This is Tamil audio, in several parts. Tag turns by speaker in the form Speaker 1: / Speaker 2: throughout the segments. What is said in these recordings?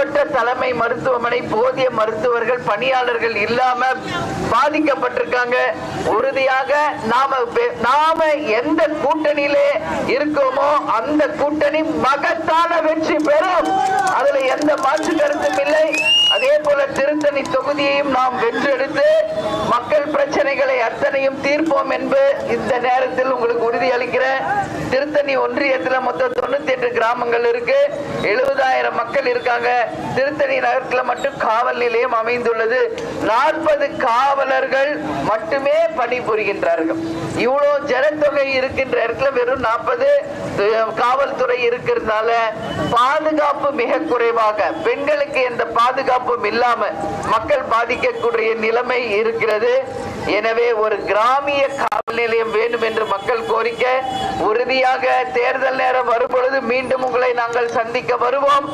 Speaker 1: மாவட்ட தலைமை மருத்துவமனை போதிய மருத்துவர்கள் பணியாளர்கள் இல்லாம பாதிக்கப்பட்டிருக்காங்க. உறுதியாக நாம எந்த கூட்டணியிலே இருக்கோமோ அந்த கூட்டணி மகத்தான வெற்றி பெறும். அதுல எந்த மாற்று கருத்தும் இல்லை. அதே போல திருத்தணி தொகுதியையும் நாம் வென்றெடுத்து மக்கள் பிரச்சனைகளை அத்தனையும் தீர்ப்போம் என்று இந்த நேரத்தில் உங்களுக்கு உறுதி அளிக்கிறேன். திருத்தணி ஒன்றியத்தில் மொத்தம் 98 கிராமங்கள் இருக்கு, 70,000 மக்கள் இருக்காங்க. திருத்தணி நகரத்தில் மட்டும் காவல் நிலையம் அமைந்துள்ளது. 40 காவலர்கள் மட்டுமே பணிபுரிகின்றார்கள். இவ்வளவு ஜனத்தொகை இருக்கின்ற இடத்துல வெறும் 40 காவல்துறை இருக்கிறதுனால பாதுகாப்பு மிக குறைவாக, பெண்களுக்கு எந்த பாதுகாப்பும் இல்லாம மக்கள் பாதிக்கக்கூடிய நிலைமை இருக்கிறது. எனவே ஒரு கிராமிய காவல் நிலையம் வேண்டும் என்று மக்கள் கோரிக்கை. உறுதியாக தேர்தல் நேரம் வரும்பொழுது மீண்டும் உங்களை நாங்கள் சந்திக்க வருவோம்.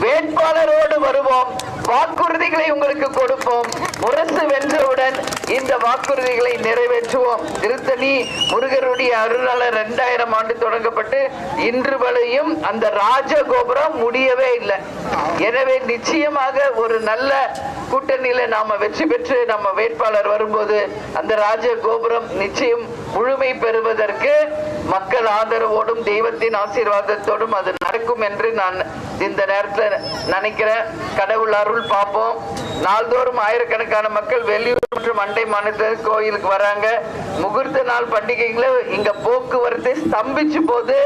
Speaker 1: வேட்பாளரோடு வருவோம். வாக்குறுதிகளை உங்களுக்கு கொடுப்போம். முரசு வென்றவுடன் இந்த வாக்குறுதிகளை நிறைவேற்றுவோம். திருத்தணி முருகருடைய அருளால 2000 ஆண்டு தொடங்கப்பட்டு இன்று வரையும் அந்த ராஜகோபுரம் முடியவே இல்லை. எனவே நிச்சயமாக ஒரு நல்ல கூட்டணியில நாம வெற்றி பெற்று நம்ம வேட்பாளர் வரும்போது அந்த ராஜகோபுரம் நிச்சயம் முழுமை பெறுவதற்கு மக்கள் ஆதரவோடும் தெய்வத்தின் ஆசீர்வாதத்தோடும் அது நடக்கும் என்று நான் இந்த நேரத்தில் நினைக்கிறேன். கடவுள் அருள் பார்ப்போம். நாள்தோறும் ஆயிரக்கணக்கான மக்கள் வெளியூர் மற்றும் அண்டை மாநில கோயிலுக்கு வராங்க. முகூர்த்த நாள் பண்டிகைகளை இங்க போக்குவரத்து ஸ்தம்பிச்சு போது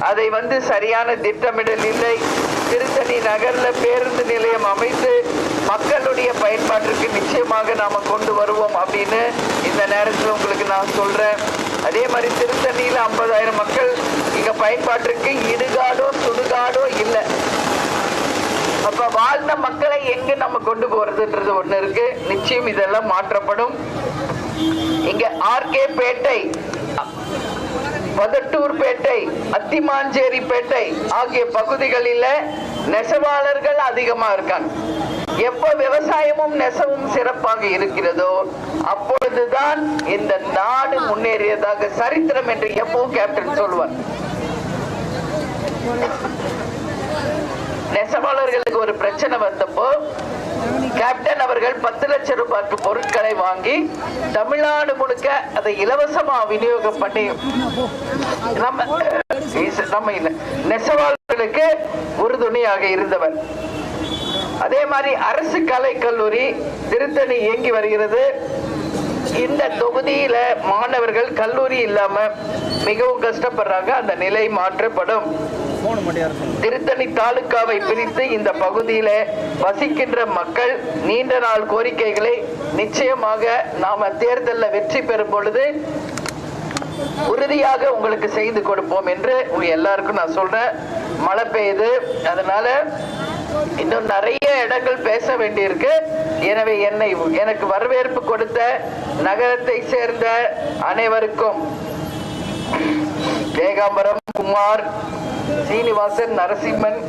Speaker 1: அதை சரியான திட்டமிடல் இல்லை. திருத்தணி நகர்ல பேருந்து நிலையம் அமைத்து மக்களுடைய பயன்பாட்டிற்கு நிச்சயமாக நாம கொண்டு வருவோம் அப்படின்னு இந்த நேரத்தில் உங்களுக்கு நான் சொல்றேன். அதே மாதிரி திருத்தணியில 50,000 மக்கள் இங்க பயன்பாட்டிற்கு இடுகாடோ சுடுகாடோ இல்லை. அப்ப வாழ்ந்த மக்களை எங்க நம்ம கொண்டு போறதுன்றது ஒண்ணு இருக்கு. நிச்சயம் இதெல்லாம் மாற்றப்படும். இங்க ஆர்கே பேட்டை, பதட்டூர் பேட்டை, அத்திமாஞ்சேரி பேட்டை ஆகிய பகுதிகளில் நெசவாளர்கள் அதிகமா இருக்காங்க. எப்ப விவசாயமும் நெசவும் சிறப்பாக இருக்கிறதோ அப்பொழுதுதான் இந்த நாடு முன்னேறியதாக சரித்திரம் என்று எப்பவும் கேப்டன் சொல்வார். நெசவாளர்களுக்கு ஒரு பிரச்சனை வந்தப்போ கேப்டன் அவர்கள் 10 லட்சம் ரூபாய்க்கு பொருட்களை வாங்கி தமிழ்நாடு முழுக்க அதை இலவசமா விநியோகம் பண்ணி நம்ம நெசவாளர்களுக்கு உறுதுணையாக இருந்தவர். அதே மாதிரி அரசு கலை கல்லூரி திருத்தணி இயங்கி வருகிறது. இந்த தொகுதியில மாணவர்கள் கல்லூரி இல்லாம மிகவும் கஷ்டப்படுறாங்க. அந்த நிலை மாற்றப்படும். திருத்தணி தாலுகாவை பிரித்து இந்த பகுதியில வசிக்கின்ற மக்கள் நீண்ட நாள் கோரிக்கைகளை நிச்சயமாக நாம தேர்தலில் வெற்றி பெறும் பொழுது உறுதியாக உங்களுக்கு செய்து கொடுப்போம் என்று எல்லாருக்கும் நான் சொல்றேன். மழை பெய்யுது, அதனால இன்னும் நிறைய இடங்கள் பேச வேண்டியிருக்கு. எனவே எனக்கு வரவேற்பு கொடுத்த நகரத்தை சேர்ந்த அனைவருக்கும் ஏகாம்பரம், குமார், சீனிவாசன், நரசிம்மன்,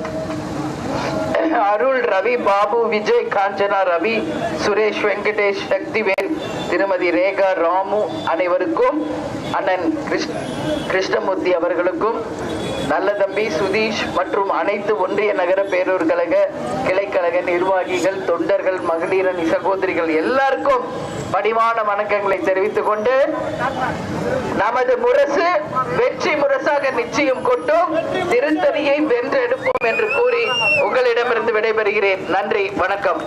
Speaker 1: அருள், ரவி, பாபு, விஜய், காஞ்சனா, ரவி, சுரேஷ், வெங்கடேஷ், சக்திவேல், திருமதி ரேகா, ராமு அனைவருக்கும், அண்ணன் கிருஷ்ணமூர்த்தி அவர்களுக்கும், நல்ல தம்பி சுதீஷ் மற்றும் அனைத்து ஒன்றிய நகர பேரூர் கழக கிளைக்கழக நிர்வாகிகள், தொண்டர்கள், மகளிரணி சகோதரிகள் எல்லாருக்கும் பணிவான வணக்கங்களை தெரிவித்துக் கொண்டு நமது முரசு வெற்றி முரசாக நிச்சயம் கொட்டும். திருத்தணியை வென்றெடுப்போம் என்று கூறி உங்களிடமிருந்து விடைபெறுகிறேன். நன்றி, வணக்கம்.